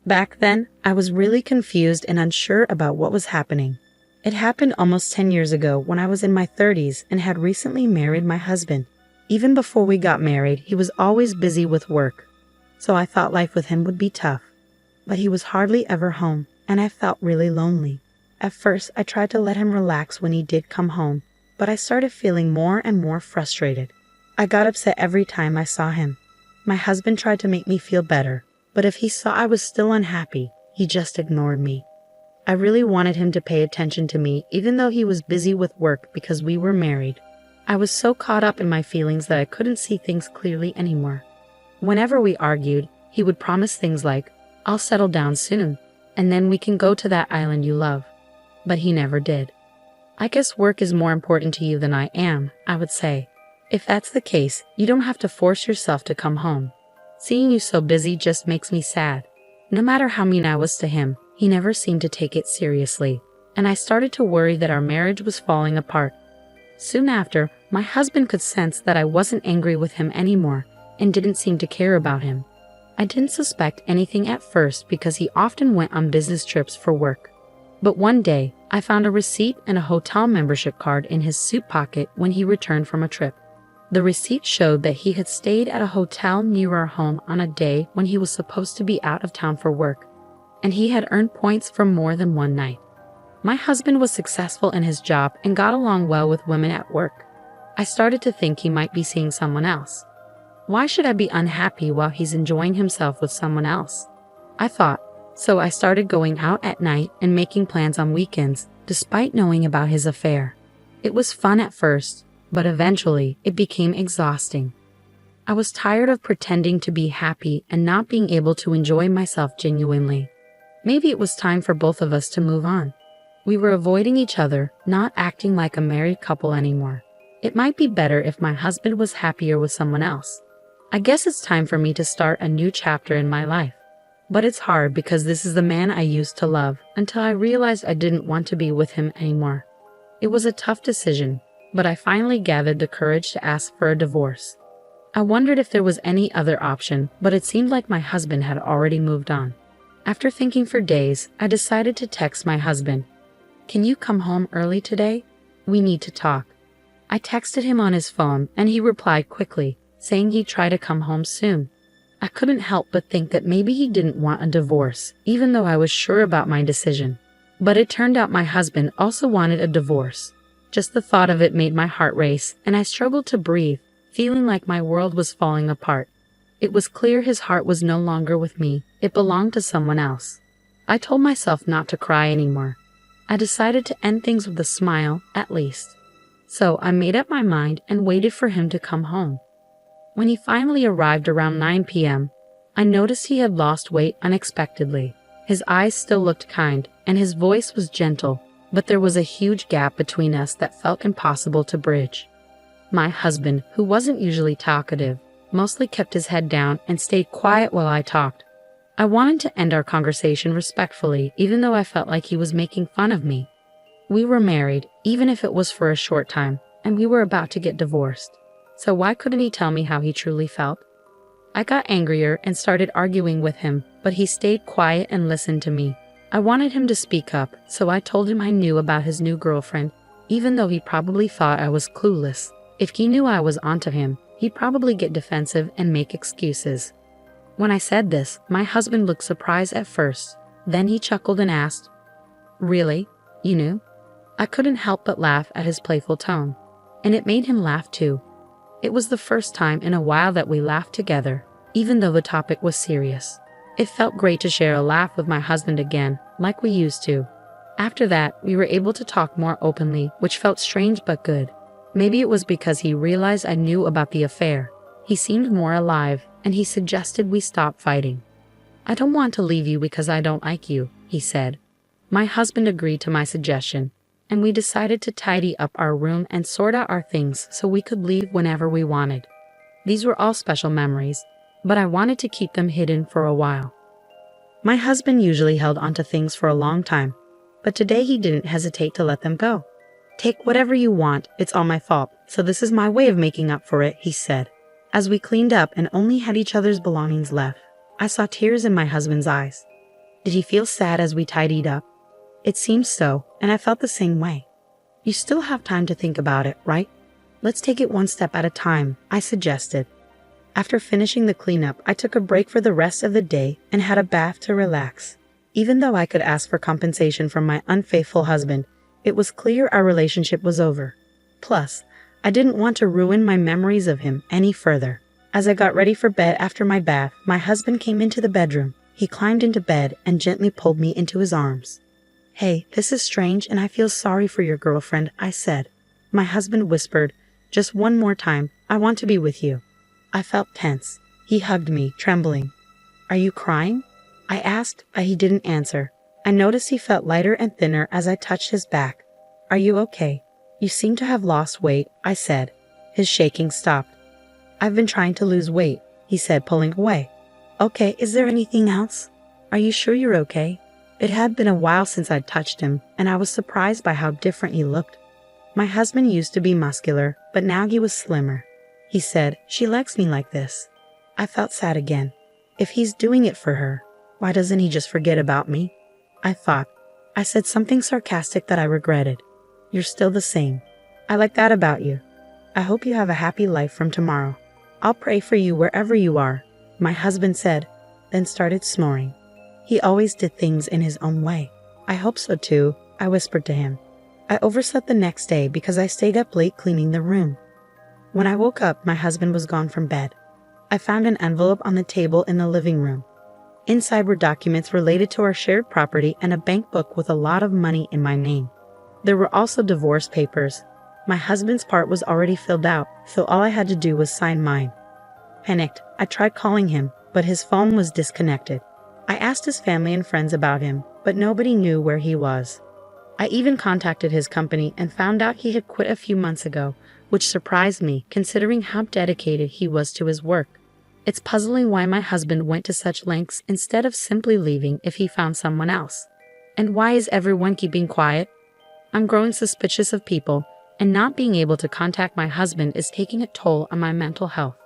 Back then, I was really confused and unsure about what was happening. It happened almost 10 years ago when I was in my 30s and had recently married my husband. Even before we got married, he was always busy with work, so I thought life with him would be tough. But he was hardly ever home, and I felt really lonely. At first, I tried to let him relax when he did come home, but I started feeling more and more frustrated. I got upset every time I saw him. My husband tried to make me feel better, but if he saw I was still unhappy, he just ignored me. I really wanted him to pay attention to me even though he was busy with work because we were married. I was so caught up in my feelings that I couldn't see things clearly anymore. Whenever we argued, he would promise things like, "I'll settle down soon, and then we can go to that island you love." But he never did. "I guess work is more important to you than I am," I would say. "If that's the case, you don't have to force yourself to come home. Seeing you so busy just makes me sad." No matter how mean I was to him, he never seemed to take it seriously, and I started to worry that our marriage was falling apart. Soon after, my husband could sense that I wasn't angry with him anymore and didn't seem to care about him. I didn't suspect anything at first because he often went on business trips for work. But one day, I found a receipt and a hotel membership card in his suit pocket when he returned from a trip. The receipt showed that he had stayed at a hotel near our home on a day when he was supposed to be out of town for work, and he had earned points from more than one night. My husband was successful in his job and got along well with women at work. I started to think he might be seeing someone else. Why should I be unhappy while he's enjoying himself with someone else? I thought, so I started going out at night and making plans on weekends, despite knowing about his affair. It was fun at first, but eventually it became exhausting. I was tired of pretending to be happy and not being able to enjoy myself genuinely. Maybe it was time for both of us to move on. We were avoiding each other, not acting like a married couple anymore. It might be better if my husband was happier with someone else. I guess it's time for me to start a new chapter in my life. But it's hard because this is the man I used to love until I realized I didn't want to be with him anymore. It was a tough decision, but I finally gathered the courage to ask for a divorce. I wondered if there was any other option, but it seemed like my husband had already moved on. After thinking for days, I decided to text my husband. "Can you come home early today? We need to talk." I texted him on his phone, and he replied quickly, saying he'd try to come home soon. I couldn't help but think that maybe he didn't want a divorce, even though I was sure about my decision. But it turned out my husband also wanted a divorce. Just the thought of it made my heart race, and I struggled to breathe, feeling like my world was falling apart. It was clear his heart was no longer with me, it belonged to someone else. I told myself not to cry anymore. I decided to end things with a smile, at least. So I made up my mind and waited for him to come home. When he finally arrived around 9 p.m., I noticed he had lost weight unexpectedly. His eyes still looked kind, and his voice was gentle, but there was a huge gap between us that felt impossible to bridge. My husband, who wasn't usually talkative, mostly kept his head down and stayed quiet while I talked. I wanted to end our conversation respectfully, even though I felt like he was making fun of me. We were married, even if it was for a short time, and we were about to get divorced. So why couldn't he tell me how he truly felt? I got angrier and started arguing with him, but he stayed quiet and listened to me. I wanted him to speak up, so I told him I knew about his new girlfriend, even though he probably thought I was clueless. If he knew I was onto him, he'd probably get defensive and make excuses. When I said this, my husband looked surprised at first. Then he chuckled and asked, "Really? You knew?" I couldn't help but laugh at his playful tone, and it made him laugh too. It was the first time in a while that we laughed together, even though the topic was serious. It felt great to share a laugh with my husband again, like we used to. After that, we were able to talk more openly, which felt strange but good. Maybe it was because he realized I knew about the affair. He seemed more alive, and he suggested we stop fighting. "I don't want to leave you because I don't like you," he said. My husband agreed to my suggestion, and we decided to tidy up our room and sort out our things so we could leave whenever we wanted. These were all special memories, but I wanted to keep them hidden for a while. My husband usually held onto things for a long time, but today he didn't hesitate to let them go. "Take whatever you want, it's all my fault, so this is my way of making up for it," he said. As we cleaned up and only had each other's belongings left, I saw tears in my husband's eyes. Did he feel sad as we tidied up? It seemed so, and I felt the same way. You still have time to think about it, right? Let's take it one step at a time, I suggested. After finishing the cleanup, I took a break for the rest of the day and had a bath to relax. Even though I could ask for compensation from my unfaithful husband, it was clear our relationship was over. Plus, I didn't want to ruin my memories of him any further. As I got ready for bed after my bath, my husband came into the bedroom. He climbed into bed and gently pulled me into his arms. "Hey, this is strange and I feel sorry for your girlfriend," I said. My husband whispered, "Just one more time, I want to be with you." I felt tense. He hugged me, trembling. "Are you crying?" I asked, but he didn't answer. I noticed he felt lighter and thinner as I touched his back. "Are you okay? You seem to have lost weight," I said. His shaking stopped. "I've been trying to lose weight," he said, pulling away. "Okay, is there anything else? Are you sure you're okay?" It had been a while since I'd touched him, and I was surprised by how different he looked. My husband used to be muscular, but now he was slimmer. He said, "She likes me like this." I felt sad again. If he's doing it for her, why doesn't he just forget about me? I thought. I said something sarcastic that I regretted. "You're still the same. I like that about you. I hope you have a happy life from tomorrow. I'll pray for you wherever you are," my husband said, then started snoring. He always did things in his own way. "I hope so too," I whispered to him. I overslept the next day because I stayed up late cleaning the room. When I woke up, my husband was gone from bed. I found an envelope on the table in the living room. Inside were documents related to our shared property and a bank book with a lot of money in my name. There were also divorce papers. My husband's part was already filled out, so all I had to do was sign mine. Panicked, I tried calling him, but his phone was disconnected. I asked his family and friends about him, but nobody knew where he was. I even contacted his company and found out he had quit a few months ago, which surprised me considering how dedicated he was to his work. It's puzzling why my husband went to such lengths instead of simply leaving if he found someone else. And why is everyone keeping quiet? I'm growing suspicious of people, and not being able to contact my husband is taking a toll on my mental health.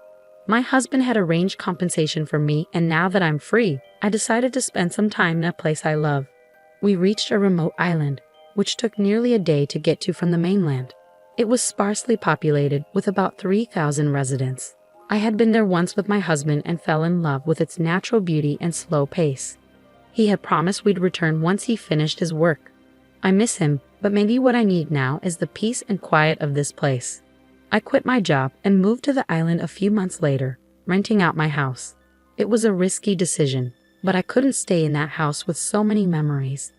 My husband had arranged compensation for me, and now that I'm free, I decided to spend some time in a place I love. We reached a remote island, which took nearly a day to get to from the mainland. It was sparsely populated, with about 3,000 residents. I had been there once with my husband and fell in love with its natural beauty and slow pace. He had promised we'd return once he finished his work. I miss him, but maybe what I need now is the peace and quiet of this place. I quit my job and moved to the island a few months later, renting out my house. It was a risky decision, but I couldn't stay in that house with so many memories.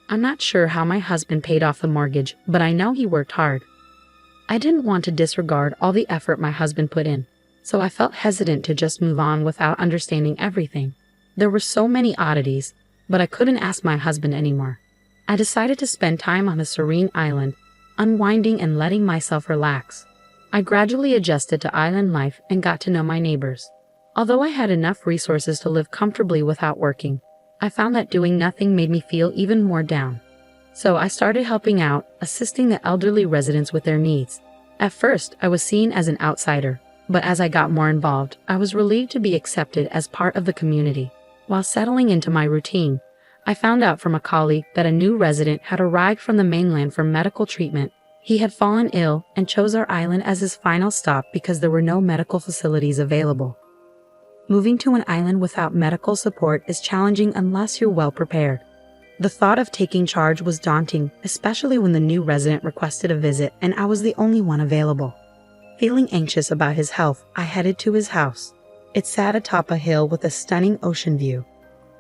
I'm not sure how my husband paid off the mortgage, but I know he worked hard. I didn't want to disregard all the effort my husband put in, so I felt hesitant to just move on without understanding everything. There were so many oddities, but I couldn't ask my husband anymore. I decided to spend time on the serene island, unwinding and letting myself relax. I gradually adjusted to island life and got to know my neighbors. Although I had enough resources to live comfortably without working, I found that doing nothing made me feel even more down. So I started helping out, assisting the elderly residents with their needs. At first, I was seen as an outsider, but as I got more involved, I was relieved to be accepted as part of the community. While settling into my routine, I found out from a colleague that a new resident had arrived from the mainland for medical treatment. He had fallen ill and chose our island as his final stop because there were no medical facilities available. Moving to an island without medical support is challenging unless you're well prepared. The thought of taking charge was daunting, especially when the new resident requested a visit and I was the only one available. Feeling anxious about his health, I headed to his house. It sat atop a hill with a stunning ocean view.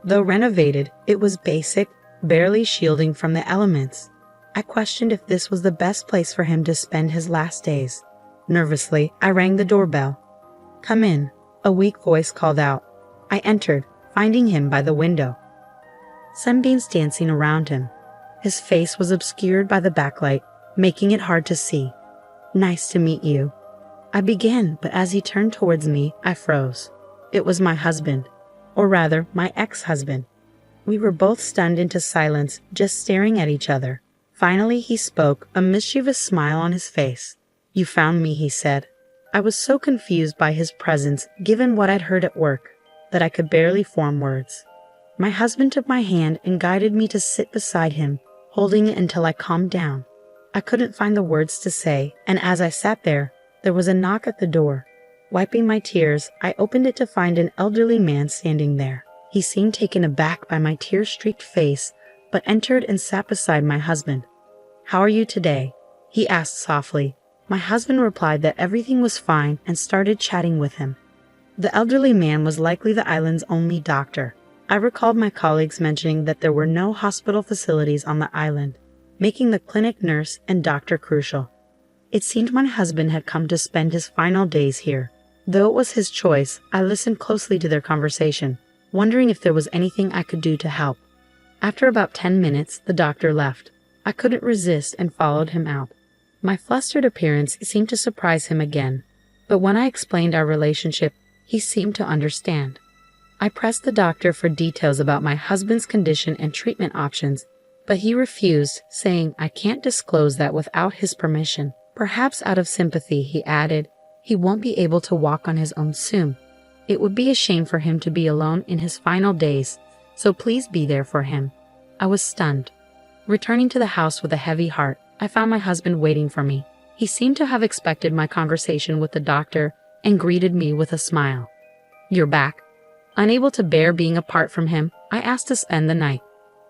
Though renovated, it was basic, barely shielding from the elements. I questioned if this was the best place for him to spend his last days. Nervously, I rang the doorbell. "Come in," a weak voice called out. I entered, finding him by the window. Sunbeams dancing around him. His face was obscured by the backlight, making it hard to see. "Nice to meet you," I began, but as he turned towards me, I froze. It was my husband, or rather, my ex-husband. We were both stunned into silence, just staring at each other. Finally, he spoke, a mischievous smile on his face. "You found me," he said. I was so confused by his presence, given what I'd heard at work, that I could barely form words. My husband took my hand and guided me to sit beside him, holding it until I calmed down. I couldn't find the words to say, and as I sat there was a knock at the door. Wiping my tears, I opened it to find an elderly man standing there. He seemed taken aback by my tear-streaked face, but entered and sat beside my husband. "How are you today?" he asked softly. My husband replied that everything was fine and started chatting with him. The elderly man was likely the island's only doctor. I recalled my colleagues mentioning that there were no hospital facilities on the island, making the clinic nurse and doctor crucial. It seemed my husband had come to spend his final days here. Though it was his choice, I listened closely to their conversation, wondering if there was anything I could do to help. After about 10 minutes, the doctor left. I couldn't resist and followed him out. My flustered appearance seemed to surprise him again, but when I explained our relationship, he seemed to understand. I pressed the doctor for details about my husband's condition and treatment options, but he refused, saying I can't disclose that without his permission. Perhaps out of sympathy, he added, he won't be able to walk on his own soon. It would be a shame for him to be alone in his final days, so please be there for him. I was stunned. Returning to the house with a heavy heart, I found my husband waiting for me. He seemed to have expected my conversation with the doctor and greeted me with a smile. "You're back." Unable to bear being apart from him, I asked to spend the night.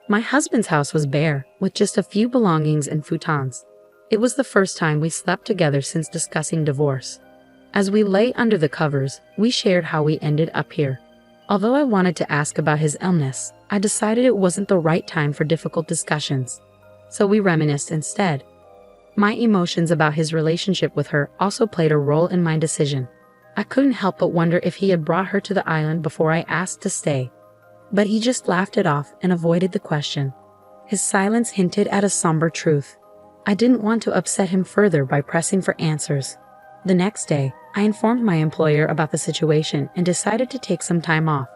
My husband's house was bare, with just a few belongings and futons. It was the first time we slept together since discussing divorce. As we lay under the covers, we shared how we ended up here. Although I wanted to ask about his illness, I decided it wasn't the right time for difficult discussions. So we reminisced instead. My emotions about his relationship with her also played a role in my decision. I couldn't help but wonder if he had brought her to the island before I asked to stay. But he just laughed it off and avoided the question. His silence hinted at a somber truth. I didn't want to upset him further by pressing for answers. The next day, I informed my employer about the situation and decided to take some time off.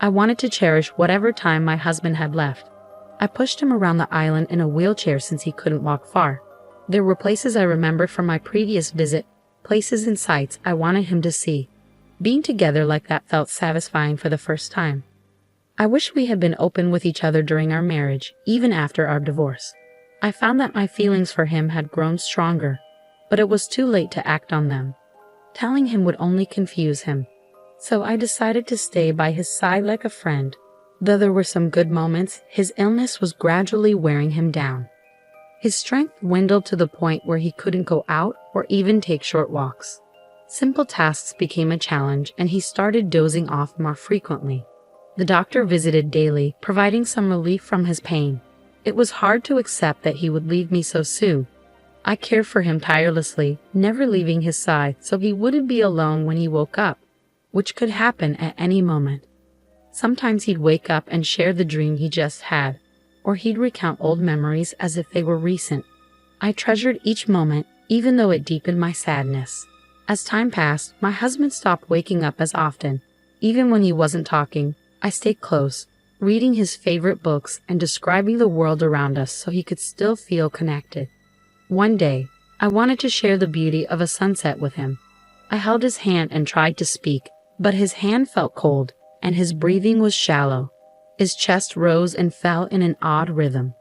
I wanted to cherish whatever time my husband had left. I pushed him around the island in a wheelchair since he couldn't walk far. There were places I remembered from my previous visit, places and sights I wanted him to see. Being together like that felt satisfying for the first time. I wish we had been open with each other during our marriage, even after our divorce. I found that my feelings for him had grown stronger, but it was too late to act on them. Telling him would only confuse him. So I decided to stay by his side like a friend. Though there were some good moments, his illness was gradually wearing him down. His strength dwindled to the point where he couldn't go out or even take short walks. Simple tasks became a challenge and he started dozing off more frequently. The doctor visited daily, providing some relief from his pain. It was hard to accept that he would leave me so soon. I cared for him tirelessly, never leaving his side so he wouldn't be alone when he woke up, which could happen at any moment. Sometimes he'd wake up and share the dream he just had, or he'd recount old memories as if they were recent. I treasured each moment, even though it deepened my sadness. As time passed, my husband stopped waking up as often. Even when he wasn't talking, I stayed close, reading his favorite books and describing the world around us so he could still feel connected. One day, I wanted to share the beauty of a sunset with him. I held his hand and tried to speak, but his hand felt cold, and his breathing was shallow. His chest rose and fell in an odd rhythm.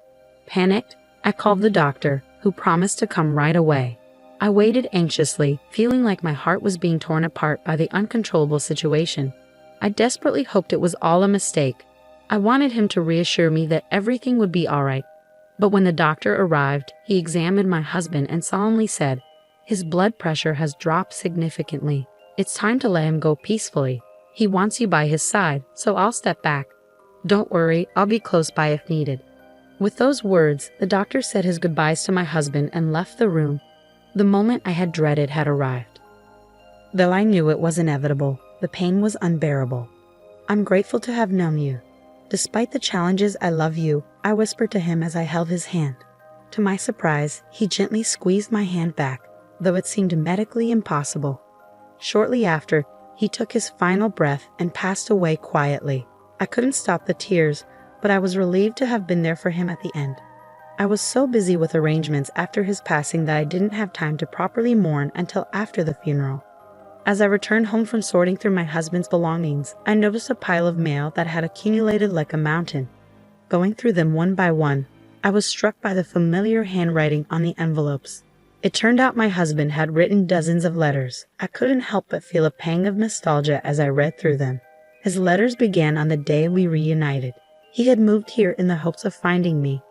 Panicked, I called the doctor, who promised to come right away. I waited anxiously, feeling like my heart was being torn apart by the uncontrollable situation. I desperately hoped it was all a mistake. I wanted him to reassure me that everything would be all right. But when the doctor arrived, he examined my husband and solemnly said, "His blood pressure has dropped significantly. It's time to let him go peacefully. He wants you by his side, so I'll step back. Don't worry, I'll be close by if needed." With those words, the doctor said his goodbyes to my husband and left the room. The moment I had dreaded had arrived. Though I knew it was inevitable, the pain was unbearable. "I'm grateful to have known you. Despite the challenges, I love you," I whispered to him as I held his hand. To my surprise, he gently squeezed my hand back, though it seemed medically impossible. Shortly after, he took his final breath and passed away quietly. I couldn't stop the tears, but I was relieved to have been there for him at the end. I was so busy with arrangements after his passing that I didn't have time to properly mourn until after the funeral. As I returned home from sorting through my husband's belongings, I noticed a pile of mail that had accumulated like a mountain. Going through them one by one, I was struck by the familiar handwriting on the envelopes. It turned out my husband had written dozens of letters. I couldn't help but feel a pang of nostalgia as I read through them. His letters began on the day we reunited. He had moved here in the hopes of finding me,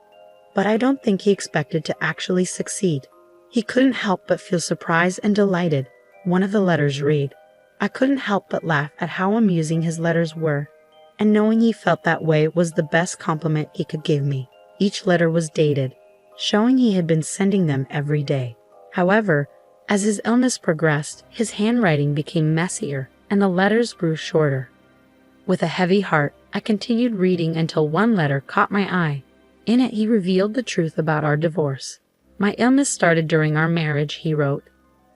but I don't think he expected to actually succeed. He couldn't help but feel surprised and delighted. One of the letters read, "I couldn't help but laugh at how amusing his letters were, and knowing he felt that way was the best compliment he could give me." Each letter was dated, showing he had been sending them every day. However, as his illness progressed, his handwriting became messier, and the letters grew shorter. With a heavy heart, I continued reading until one letter caught my eye. In it, he revealed the truth about our divorce. "My illness started during our marriage," he wrote.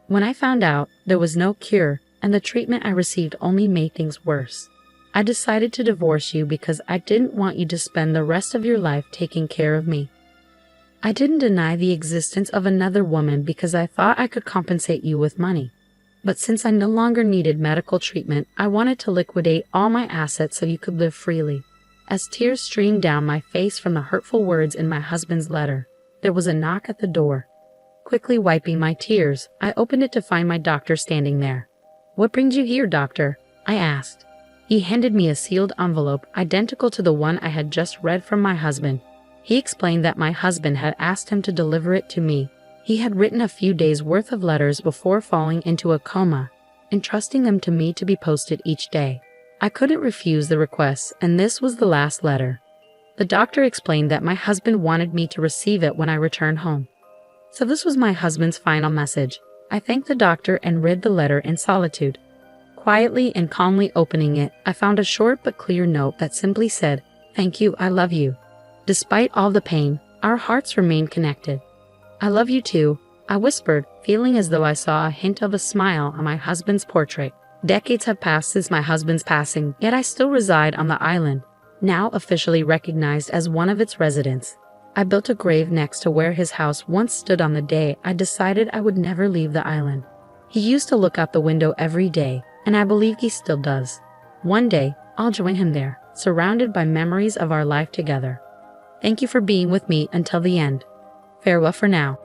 "When I found out, there was no cure, and the treatment I received only made things worse. I decided to divorce you because I didn't want you to spend the rest of your life taking care of me. I didn't deny the existence of another woman because I thought I could compensate you with money. But since I no longer needed medical treatment, I wanted to liquidate all my assets so you could live freely." As tears streamed down my face from the hurtful words in my husband's letter, there was a knock at the door. Quickly wiping my tears, I opened it to find my doctor standing there. "What brings you here, doctor?" I asked. He handed me a sealed envelope identical to the one I had just read from my husband. He explained that my husband had asked him to deliver it to me. He had written a few days' worth of letters before falling into a coma, entrusting them to me to be posted each day. I couldn't refuse the request, and this was the last letter. The doctor explained that my husband wanted me to receive it when I returned home. So this was my husband's final message. I thanked the doctor and read the letter in solitude. Quietly and calmly opening it, I found a short but clear note that simply said, "Thank you, I love you." Despite all the pain, our hearts remained connected. "I love you too," I whispered, feeling as though I saw a hint of a smile on my husband's portrait. Decades have passed since my husband's passing, yet I still reside on the island, now officially recognized as one of its residents. I built a grave next to where his house once stood on the day I decided I would never leave the island. He used to look out the window every day, and I believe he still does. One day, I'll join him there, surrounded by memories of our life together. Thank you for being with me until the end. Farewell for now.